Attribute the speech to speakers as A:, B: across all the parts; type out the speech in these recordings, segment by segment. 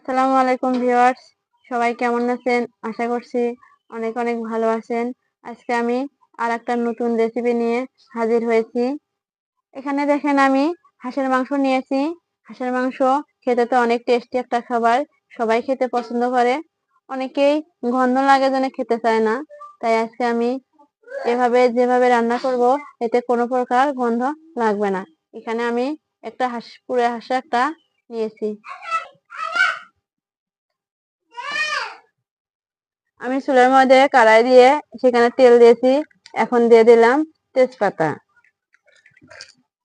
A: আসসালামু আলাইকুম ভিউয়ার্স, সবাই কেমন আছেন? আশা করছি অনেক অনেক ভালো আছেন। আজকে আমি আর একটা নতুন রেসিপি নিয়ে হাজির হয়েছি। এখানে দেখেন আমি হাঁসের মাংস নিয়েছি। হাঁসের মাংস খেতে তো অনেক টেস্টি একটা খাবার, সবাই খেতে পছন্দ করে। অনেকেই গন্ধ লাগে জন্য খেতে চায় না। তাই আজকে আমি যেভাবে রান্না করব এতে কোনো প্রকার গন্ধ লাগবে না। এখানে আমি একটা পুরো হাঁস একটা নিয়েছি। আমি চুলার মধ্যে কড়াই দিয়ে সেখানে তেল দিয়েছি। এখন দিয়ে দিলাম তেজপাতা।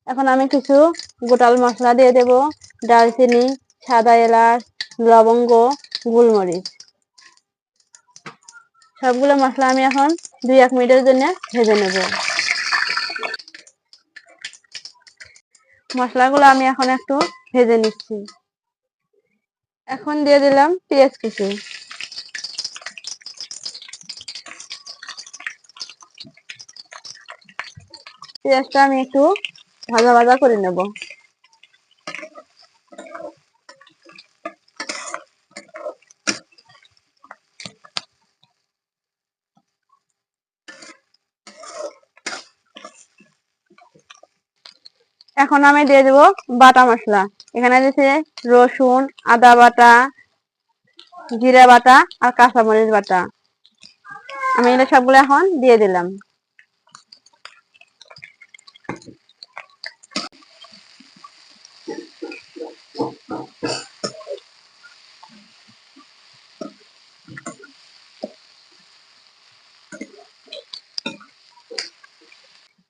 A: এখন আমি কিছু গোটাল মশলা দিয়ে দেব। দারচিনি, সাদা এলাচ, লবঙ্গ, গোলমরিচ। সবগুলো মশলা আমি এখন 2-1 মিনিটের জন্য ভেজে নেব। মশলাগুলো আমি এখন একটু ভেজে নিচ্ছি। এখন দিয়ে দিলাম পেঁয়াজ কুচি। পেঁয়াজটা আমি একটু ভাজা ভাজা করে নেব। এখন আমি দিয়ে দেব বাটা মশলা। এখানে দিয়েছে রসুন, আদা বাটা, জিরা বাটা আর কাঁচামরিচ বাটা। আমি এটা সবগুলো এখন দিয়ে দিলাম।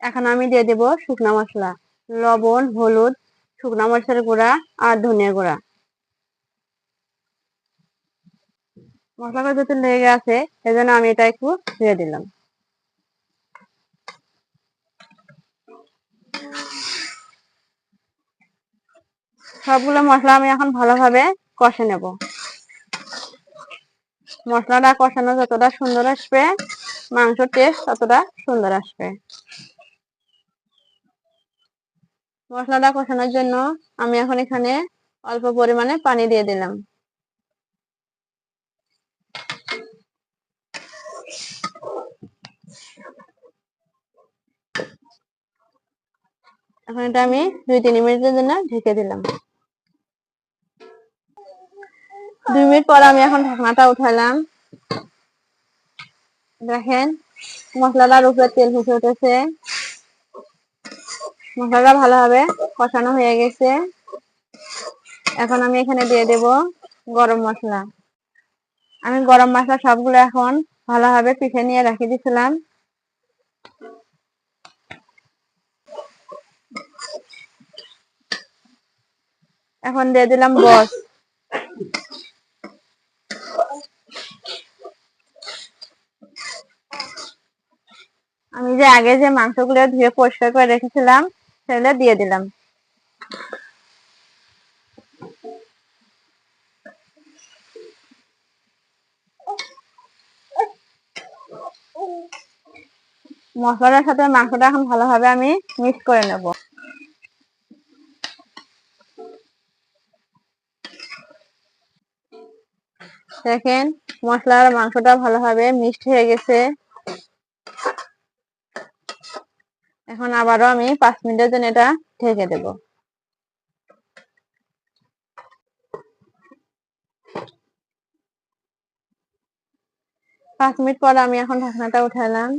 A: এখন আমি দিয়ে দেব শুকনো মশলা, লবণ, হলুদ, শুকনো মরিচের গুঁড়া আর ধনিয়া গুঁড়া। মশলাটা যেহেতু লেগে আছে সেজন্য আমি এটা একটু দিয়ে দিলাম। সবগুলো মশলা আমি এখন ভালোভাবে কষে নেব। মশলাটা কষানো যতটা সুন্দর আসবে, মাংসের টেস্ট ততটা সুন্দর আসবে। মশলাটা কষানোর জন্য আমি এখন এখানে অল্প পরিমাণে পানি দিয়ে দিলাম। এখন এটা আমি 2-3 মিনিটের জন্য ঢেকে দিলাম। 2 মিনিট পর আমি এখন ঢাকনাটা উঠালাম। দেখেন মশলাটার উপরে তেল ভেসে উঠেছে। মশলাটা ভালোভাবে কষানো হয়ে গেছে। এখন আমি এখানে দিয়ে দেব গরম মশলা। আমি গরম মশলা সবগুলো এখন ভালোভাবে পিষে নিয়ে রেখে দিয়েছিলাম। এখন দিয়ে দিলাম বস। আমি যে আগে যে মাংসগুলো ধুয়ে পরিষ্কার করে রেখেছিলাম সেগুলো দিয়ে দিলাম। মশলার সাথে মাংসটা এখন ভালোভাবে আমি মিক্স করে নেব। দেখেন মশলার মাংসটা ভালোভাবে মিক্সড হয়ে গেছে। এখন আবারও আমি 5 মিনিটের জন্য এটা ঢেকে দেব। 5 মিনিট পর আমি এখন ঢাকনাটা উঠালাম।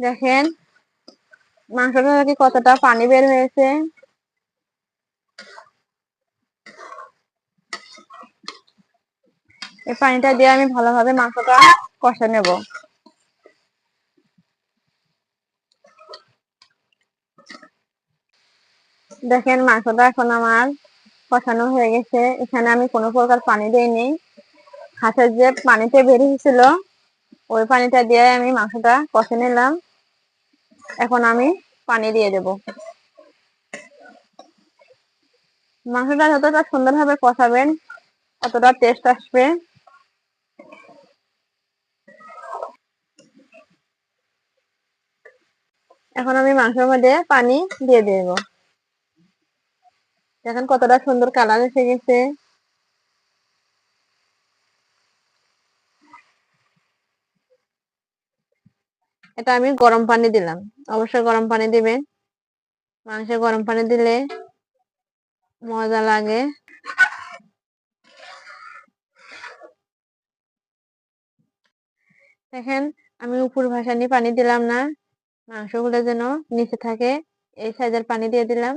A: দেখেন মাংসটা থেকে কতটা পানি বের হয়েছে। এই পানিটা দিয়ে আমি ভালোভাবে মাংসটা কষে নেব। দেখেন মাংসটা এখন আমার কষানো হয়ে গেছে। এখানে আমি কোনো প্রকার পানি দেইনি। হাঁসের যে পানিতে বের হয়েছিল ওই পানিটা দিয়ে আমি মাংসটা কষে নিলাম। এখন আমি পানি দিয়ে দেব। মাংসটা যতটা সুন্দরভাবে কষাবেন ততটা টেস্ট আসবে। এখন আমি মাংসের মধ্যে পানি দিয়ে দেব। দেখেন কতটা সুন্দর কালার এসে গেছে। এটা আমি গরম পানি দিলাম, অবশ্যই গরম পানি দিবেন। মাংসে গরম পানি দিলে মজা লাগে। দেখেন আমি উপর ভাসানি পানি দিলাম না, মাংসগুলো যেন নিচে থাকে এই সাইজের পানি দিয়ে দিলাম।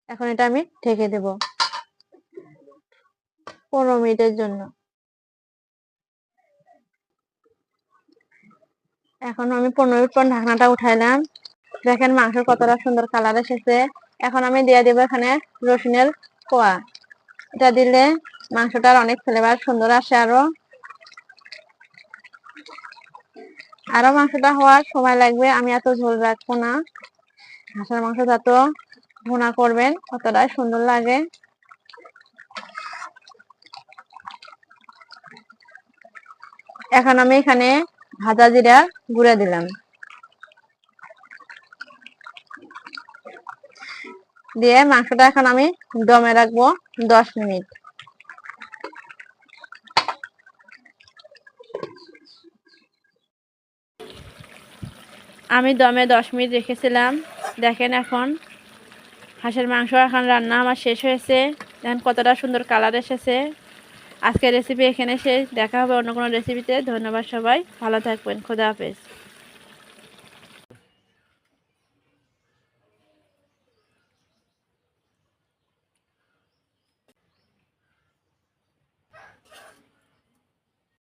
A: এখন এটা আমি ঢেকে দেব 15 মিনিটের জন্য। এখন আমি 15 মিনিট পর ঢাকনাটা উঠাইলাম। দেখেন মাংসের কতটা সুন্দর কালার এসেছে। এখন আমি দিয়ে দেবো এখানে রসুনের কোয়া। এটা দিলে মাংসটার অনেক ফ্লেভার সুন্দর আসে। আরো মাংসটা হওয়ার সময় লাগবে, আমি এত ঝোল রাখবো না। হাঁসের মাংস যত ভুনা করবেন ততটাই সুন্দর লাগে। এখন আমি এখানে ভাজা জিরা গুঁড়া দিলাম, দিয়ে মাংসটা এখন আমি দমে রাখবো 10 মিনিট। আমি দমে 10 মিনিট রেখেছিলাম। দেখেন এখন হাঁসের মাংস এখন রান্না আমার শেষ হয়েছে। দেখেন কতটা সুন্দর কালার এসেছে। আজকের রেসিপি এখানে শেষ। দেখা হবে অন্য কোনো রেসিপিতে। ধন্যবাদ সবাই, ভালো থাকবেন। খোদা হাফেজ।